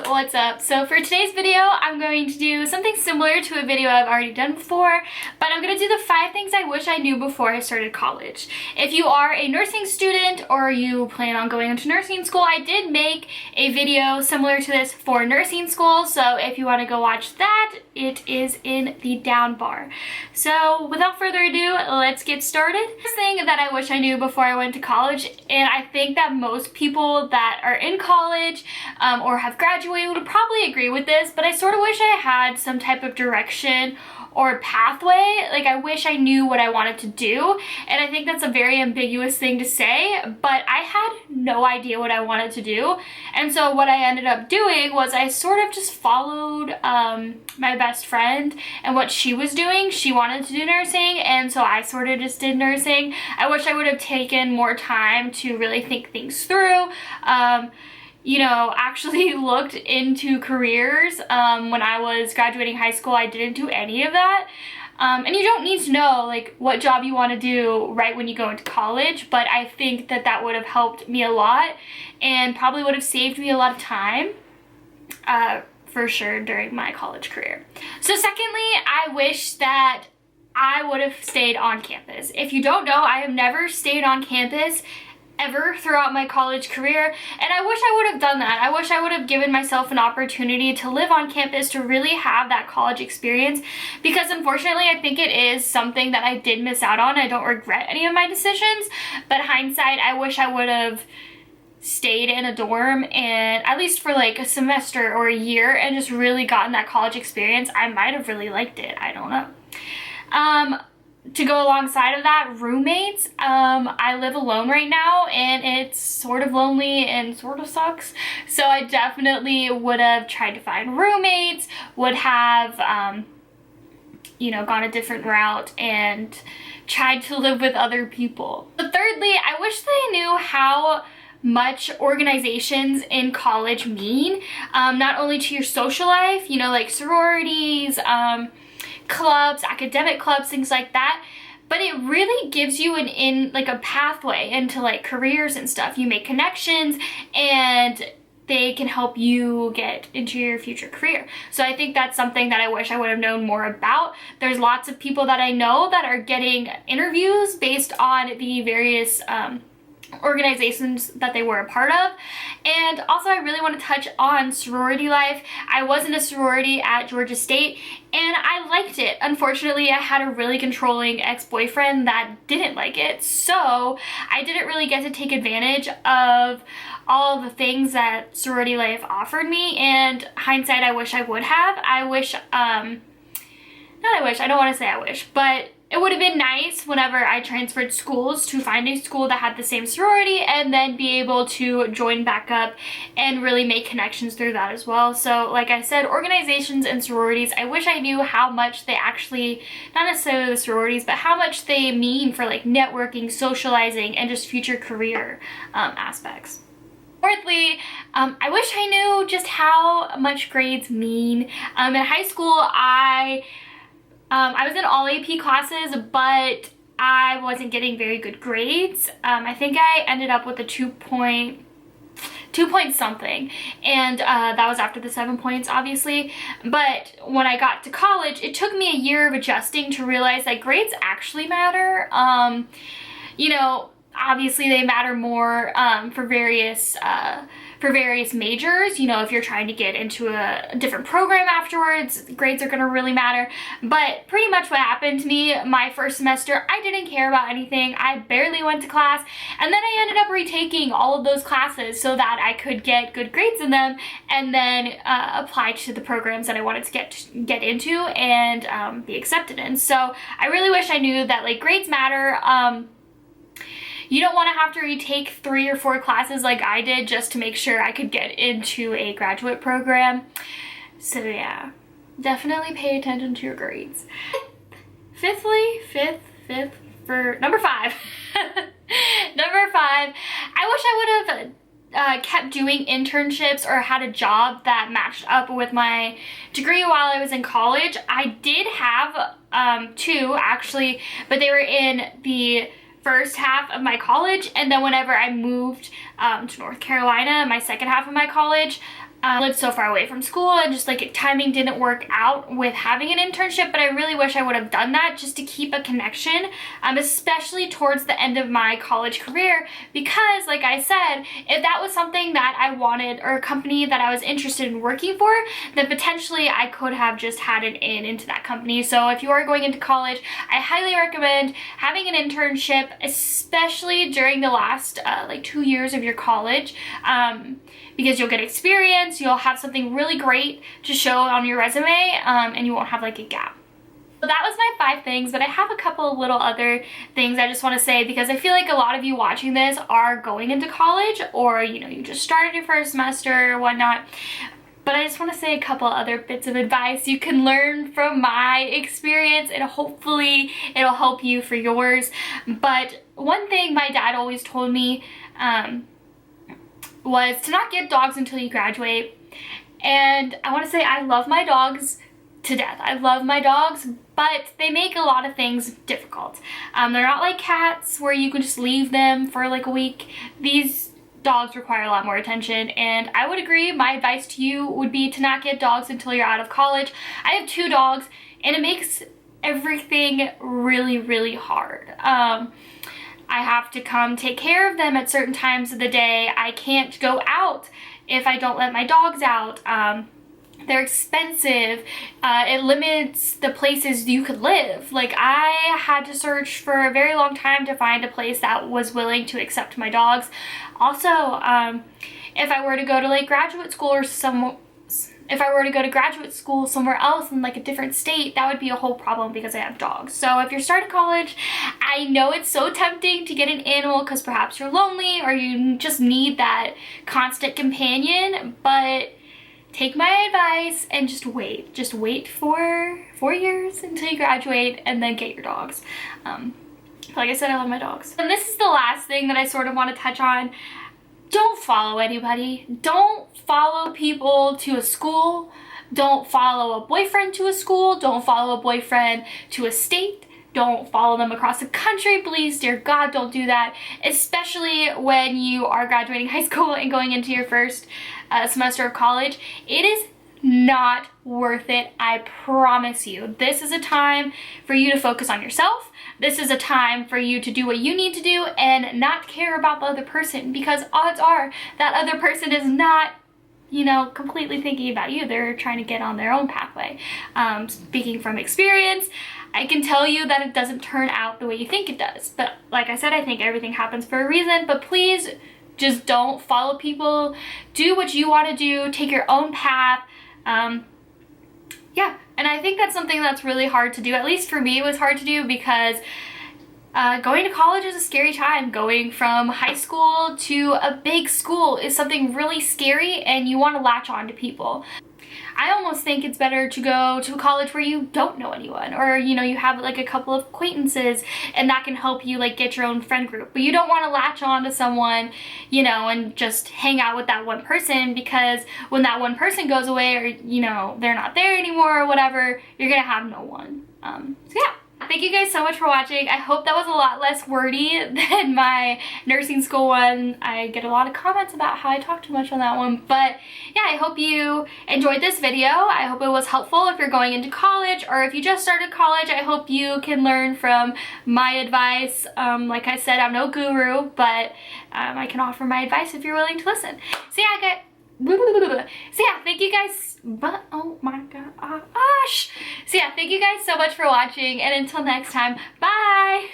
what's up? So for today's video, I'm going to do something similar to a video I've already done before, but I'm going to do the 5 things I wish I knew before I started college. If you are a nursing student or you plan on going into nursing school, I did make a video similar to this for nursing school, so if you want to go watch that, it is in the down bar. So without further ado, let's get started. First thing that I wish I knew before I went to college, and I think that most people that are in college or have graduated would probably agree with this, but I sort of wish I had some type of direction or pathway. Like, I wish I knew what I wanted to do, and I think that's a very ambiguous thing to say, but I had no idea what I wanted to do. And so what I ended up doing was I sort of just followed my best friend and what she was doing. She wanted to do nursing, and so I sort of just did nursing. I wish I would have taken more time to really think things through. You know, actually looked into careers. When I was graduating high school, I didn't do any of that. And you don't need to know like what job you want to do right when you go into college, but I think that that would have helped me a lot and probably would have saved me a lot of time for sure during my college career. So secondly, I wish that I would have stayed on campus. If you don't know, I have never stayed on campus ever throughout my college career, and I wish I would have done that. I wish I would have given myself an opportunity to live on campus, to really have that college experience, because unfortunately I think it is something that I did miss out on. I don't regret any of my decisions, but hindsight, I wish I would have stayed in a dorm and at least for like a semester or a year and just really gotten that college experience. I might have really liked it. I don't know. To go alongside of that, roommates. I live alone right now and it's sort of lonely and sort of sucks. So I definitely would have tried to find roommates, would have, you know, gone a different route and tried to live with other people. But thirdly, I wish that I knew how much organizations in college mean, not only to your social life, you know, like sororities, clubs, academic clubs, things like that, but it really gives you a pathway into like careers and stuff. You make connections and they can help you get into your future career. So I think that's something that I wish I would have known more about. There's lots of people that I know that are getting interviews based on the various organizations that they were a part of. And also I really want to touch on sorority life. I was in a sorority at Georgia State and I liked it. Unfortunately, I had a really controlling ex-boyfriend that didn't like it, so I didn't really get to take advantage of all the things that sorority life offered me, and hindsight, I wish I would have. I don't want to say I wish, but it would have been nice whenever I transferred schools to find a school that had the same sorority and then be able to join back up and really make connections through that as well. So like I said, organizations and sororities, I wish I knew how much they actually, not necessarily the sororities, but how much they mean for like networking, socializing, and just future career aspects. Fourthly, I wish I knew just how much grades mean. In high school, I was in all AP classes, but I wasn't getting very good grades. I think I ended up with a 2 point something, and that was after the 7 points, obviously. But when I got to college, it took me a year of adjusting to realize that grades actually matter. You know, obviously they matter more for various majors. You know, if you're trying to get into a different program afterwards, grades are gonna really matter. But pretty much what happened to me my first semester, I didn't care about anything. I barely went to class, and then I ended up retaking all of those classes so that I could get good grades in them and then apply to the programs that I wanted to get into and be accepted in. So I really wish I knew that like grades matter. You don't want to have to retake 3 or 4 classes like I did just to make sure I could get into a graduate program. So yeah, definitely pay attention to your grades. Fifth for number 5. Number 5, I wish I would have kept doing internships or had a job that matched up with my degree while I was in college. I did have 2 actually, but they were in the first half of my college, and then whenever I moved to North Carolina, my second half of my college, I lived so far away from school, and just like timing didn't work out with having an internship, but I really wish I would have done that just to keep a connection, especially towards the end of my college career, because like I said, if that was something that I wanted or a company that I was interested in working for, then potentially I could have just had an in into that company. So if you are going into college, I highly recommend having an internship, especially during the last like 2 years of your college, because you'll get experience, you'll have something really great to show on your resume, and you won't have like a gap. So that was my 5 things, but I have a couple of little other things I just want to say, because I feel like a lot of you watching this are going into college, or you know, you just started your first semester or whatnot. But I just want to say a couple other bits of advice you can learn from my experience, and hopefully it'll help you for yours. But one thing my dad always told me was to not get dogs until you graduate. And I want to say I love my dogs to death. I love my dogs, but they make a lot of things difficult. They're not like cats where you can just leave them for like a week. These dogs require a lot more attention, and I would agree. My advice to you would be to not get dogs until you're out of college. I have 2 dogs, and it makes everything really, really hard. I have to come take care of them at certain times of the day. I can't go out if I don't let my dogs out. They're expensive. It limits the places you could live. Like, I had to search for a very long time to find a place that was willing to accept my dogs. Also, if I were to go to like graduate school or if I were to go to graduate school somewhere else in like a different state, that would be a whole problem because I have dogs. So if you're starting college, I know it's so tempting to get an animal because perhaps you're lonely or you just need that constant companion, but take my advice and just wait. Just wait for 4 years until you graduate and then get your dogs. Like I said, I love my dogs. And this is the last thing that I sort of want to touch on. Don't follow anybody. Don't follow people to a school. Don't follow a boyfriend to a school. Don't follow a boyfriend to a state. Don't follow them across the country. Please, dear God, don't do that. Especially when you are graduating high school and going into your first semester of college. It is not worth it, I promise you. This is a time for you to focus on yourself. This is a time for you to do what you need to do and not care about the other person, because odds are that other person is not, you know, completely thinking about you. They're trying to get on their own pathway. Speaking from experience, I can tell you that it doesn't turn out the way you think it does. But like I said, I think everything happens for a reason. But please just don't follow people. Do what you want to do. Take your own path. Yeah, and I think that's something that's really hard to do. At least for me, it was hard to do because going to college is a scary time. Going from high school to a big school is something really scary, and you want to latch on to people. I almost think it's better to go to a college where you don't know anyone, or you know, you have like a couple of acquaintances, and that can help you like get your own friend group. But you don't want to latch on to someone, you know, and just hang out with that one person, because when that one person goes away, or you know, they're not there anymore or whatever, you're gonna have no one. So yeah. Thank you guys so much for watching. I hope that was a lot less wordy than my nursing school one. I get a lot of comments about how I talk too much on that one. But yeah, I hope you enjoyed this video. I hope it was helpful if you're going into college, or if you just started college, I hope you can learn from my advice. Like I said, I'm no guru, but I can offer my advice if you're willing to listen. So yeah, thank you guys. But oh my gosh. So yeah, thank you guys so much for watching, and until next time, bye.